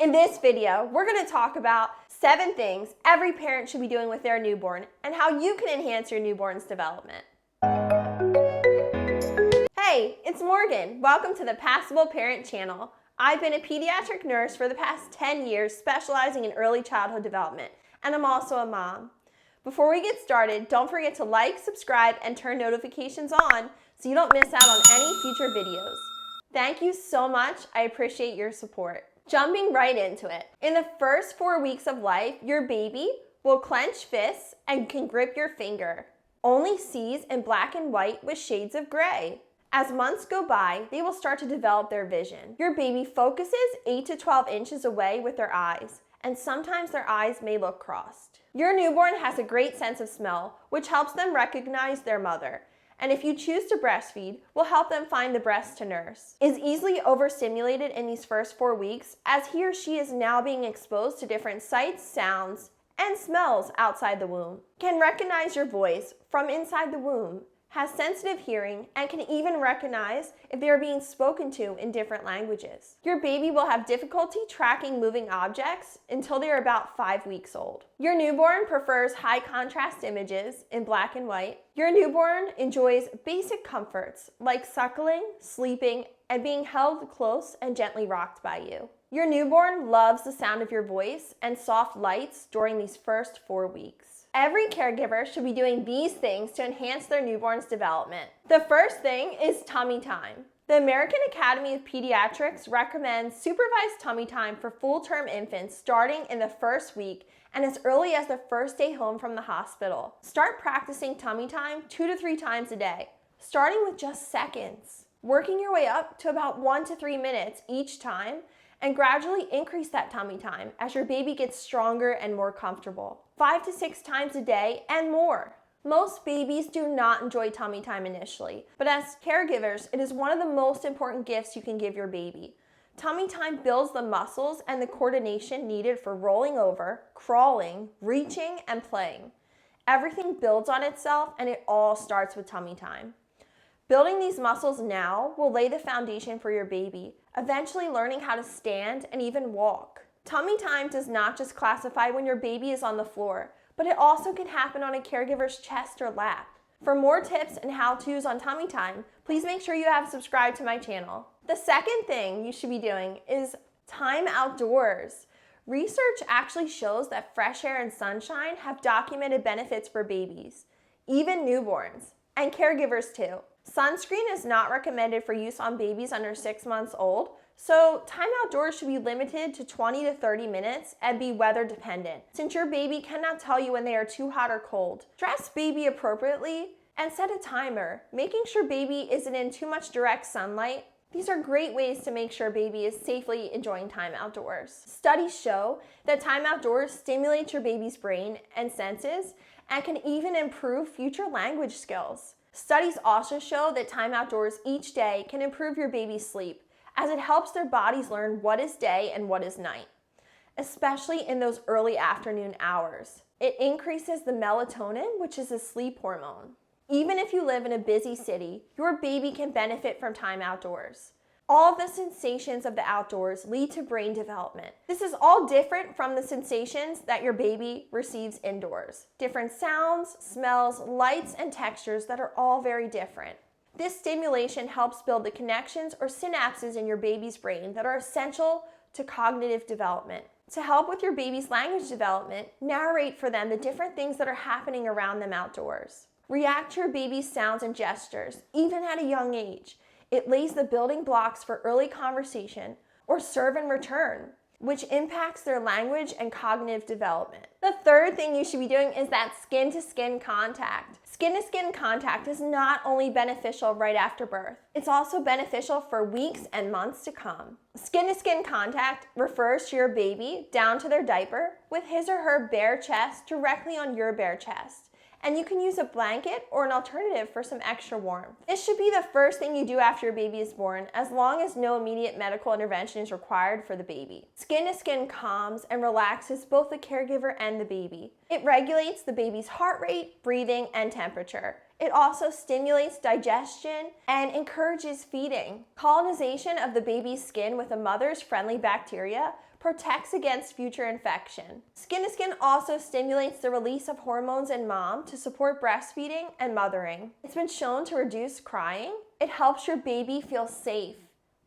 In this video, we're going to talk about 7 things every parent should be doing with their newborn and how you can enhance your newborn's development. Hey, it's Morgan. Welcome to the Passable Parent channel. I've been a pediatric nurse for the past 10 years specializing in early childhood development, and I'm also a mom. Before we get started, don't forget to like, subscribe, and turn notifications on so you don't miss out on any future videos. Thank you so much. I appreciate your support. Jumping right into it. In the first 4 weeks of life, your baby will clench fists and can grip your finger. Only sees in black and white with shades of gray. As months go by, they will start to develop their vision. Your baby focuses 8 to 12 inches away with their eyes, and sometimes their eyes may look crossed. Your newborn has a great sense of smell, which helps them recognize their mother, and if you choose to breastfeed, will help them find the breast to nurse. Is easily overstimulated in these first 4 weeks, as he or she is now being exposed to different sights, sounds, and smells outside the womb. Can recognize your voice from inside the womb, has sensitive hearing, and can even recognize if they are being spoken to in different languages. Your baby will have difficulty tracking moving objects until they are about 5 weeks old. Your newborn prefers high contrast images in black and white. Your newborn enjoys basic comforts like suckling, sleeping, and being held close and gently rocked by you. Your newborn loves the sound of your voice and soft lights during these first 4 weeks. Every caregiver should be doing these things to enhance their newborn's development. The first thing is tummy time. The American Academy of Pediatrics recommends supervised tummy time for full-term infants starting in the first week and as early as the first day home from the hospital. Start practicing tummy time 2 to 3 times a day, starting with just seconds, working your way up to about 1 to 3 minutes each time, and gradually increase that tummy time as your baby gets stronger and more comfortable. 5 to 6 times a day and more. Most babies do not enjoy tummy time initially, but as caregivers, it is one of the most important gifts you can give your baby. Tummy time builds the muscles and the coordination needed for rolling over, crawling, reaching, and playing. Everything builds on itself, and it all starts with tummy time. Building these muscles now will lay the foundation for your baby, eventually learning how to stand and even walk. Tummy time does not just classify when your baby is on the floor, but it also can happen on a caregiver's chest or lap. For more tips and how-tos on tummy time, please make sure you have subscribed to my channel. The second thing you should be doing is time outdoors. Research actually shows that fresh air and sunshine have documented benefits for babies, even newborns, and caregivers too. Sunscreen is not recommended for use on babies under 6 months old, so time outdoors should be limited to 20 to 30 minutes and be weather dependent, since your baby cannot tell you when they are too hot or cold. Dress baby appropriately and set a timer, making sure baby isn't in too much direct sunlight. These are great ways to make sure baby is safely enjoying time outdoors. Studies show that time outdoors stimulates your baby's brain and senses and can even improve future language skills. Studies also show that time outdoors each day can improve your baby's sleep, as it helps their bodies learn what is day and what is night, especially in those early afternoon hours. It increases the melatonin, which is a sleep hormone. Even if you live in a busy city, your baby can benefit from time outdoors. All of the sensations of the outdoors lead to brain development. This is all different from the sensations that your baby receives indoors. Different sounds, smells, lights, and textures that are all very different. This stimulation helps build the connections or synapses in your baby's brain that are essential to cognitive development. To help with your baby's language development, narrate for them the different things that are happening around them outdoors. React to your baby's sounds and gestures, even at a young age. It lays the building blocks for early conversation or serve and return, which impacts their language and cognitive development. The third thing you should be doing is that skin-to-skin contact. Skin-to-skin contact is not only beneficial right after birth, it's also beneficial for weeks and months to come. Skin-to-skin contact refers to your baby down to their diaper with his or her bare chest directly on your bare chest. And you can use a blanket or an alternative for some extra warmth. This should be the first thing you do after your baby is born, as long as no immediate medical intervention is required for the baby. Skin-to-skin calms and relaxes both the caregiver and the baby. It regulates the baby's heart rate, breathing, and temperature. It also stimulates digestion and encourages feeding. Colonization of the baby's skin with a mother's friendly bacteria protects against future infection. Skin to Skin also stimulates the release of hormones in mom to support breastfeeding and mothering. It's been shown to reduce crying. It helps your baby feel safe.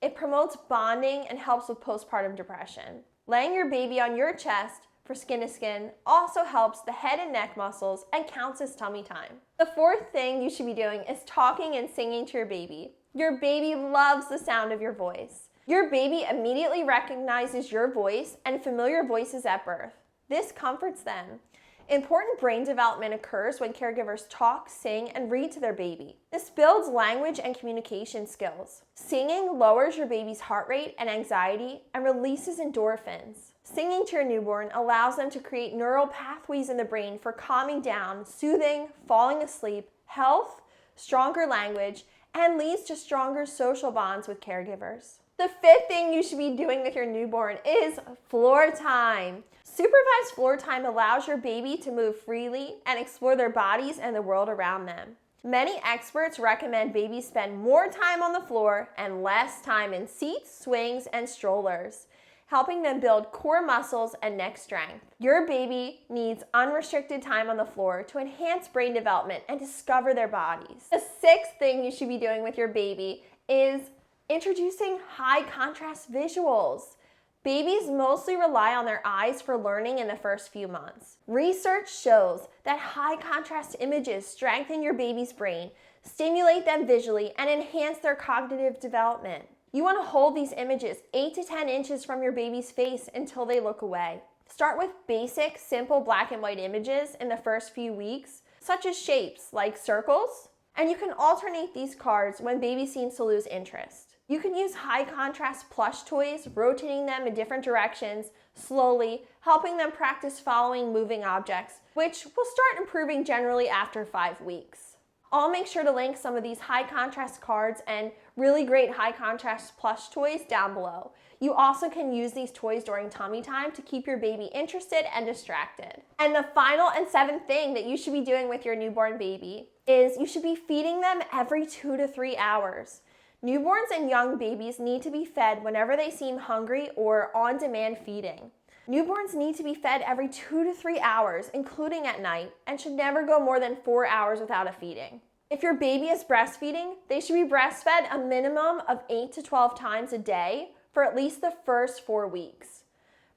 It promotes bonding and helps with postpartum depression. Laying your baby on your chest for Skin to Skin also helps the head and neck muscles and counts as tummy time. The fourth thing you should be doing is talking and singing to your baby. Your baby loves the sound of your voice. Your baby immediately recognizes your voice and familiar voices at birth. This comforts them. Important brain development occurs when caregivers talk, sing, and read to their baby. This builds language and communication skills. Singing lowers your baby's heart rate and anxiety and releases endorphins. Singing to your newborn allows them to create neural pathways in the brain for calming down, soothing, falling asleep, health, stronger language, and leads to stronger social bonds with caregivers. The fifth thing you should be doing with your newborn is floor time. Supervised floor time allows your baby to move freely and explore their bodies and the world around them. Many experts recommend babies spend more time on the floor and less time in seats, swings, and strollers, helping them build core muscles and neck strength. Your baby needs unrestricted time on the floor to enhance brain development and discover their bodies. The sixth thing you should be doing with your baby is introducing high contrast visuals. Babies mostly rely on their eyes for learning in the first few months. Research shows that high contrast images strengthen your baby's brain, stimulate them visually, and enhance their cognitive development. You want to hold these images 8 to 10 inches from your baby's face until they look away. Start with basic, simple black and white images in the first few weeks, such as shapes like circles, and you can alternate these cards when baby seems to lose interest. You can use high contrast plush toys, rotating them in different directions, slowly, helping them practice following moving objects, which will start improving generally after 5 weeks. I'll make sure to link some of these high contrast cards and really great high contrast plush toys down below. You also can use these toys during tummy time to keep your baby interested and distracted. And the final and seventh thing that you should be doing with your newborn baby is you should be feeding them every 2 to 3 hours. Newborns and young babies need to be fed whenever they seem hungry or on-demand feeding. Newborns need to be fed every 2 to 3 hours, including at night, and should never go more than 4 hours without a feeding. If your baby is breastfeeding, they should be breastfed a minimum of 8 to 12 times a day for at least the first 4 weeks.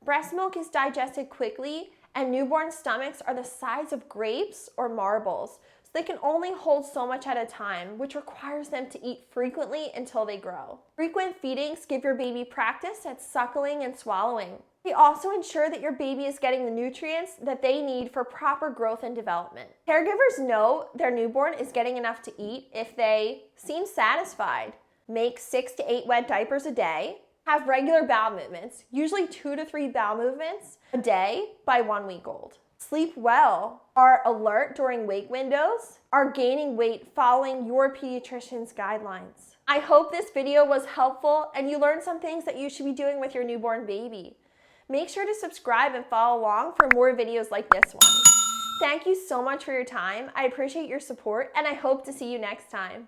Breast milk is digested quickly, and newborn stomachs are the size of grapes or marbles, so they can only hold so much at a time, which requires them to eat frequently until they grow. Frequent feedings give your baby practice at suckling and swallowing. They also ensure that your baby is getting the nutrients that they need for proper growth and development. Caregivers know their newborn is getting enough to eat if they seem satisfied, make 6 to 8 wet diapers a day, have regular bowel movements, usually 2 to 3 bowel movements a day by 1 week old. Sleep well, are alert during wake windows, are gaining weight following your pediatrician's guidelines. I hope this video was helpful and you learned some things that you should be doing with your newborn baby. Make sure to subscribe and follow along for more videos like this one. Thank you so much for your time. I appreciate your support and I hope to see you next time.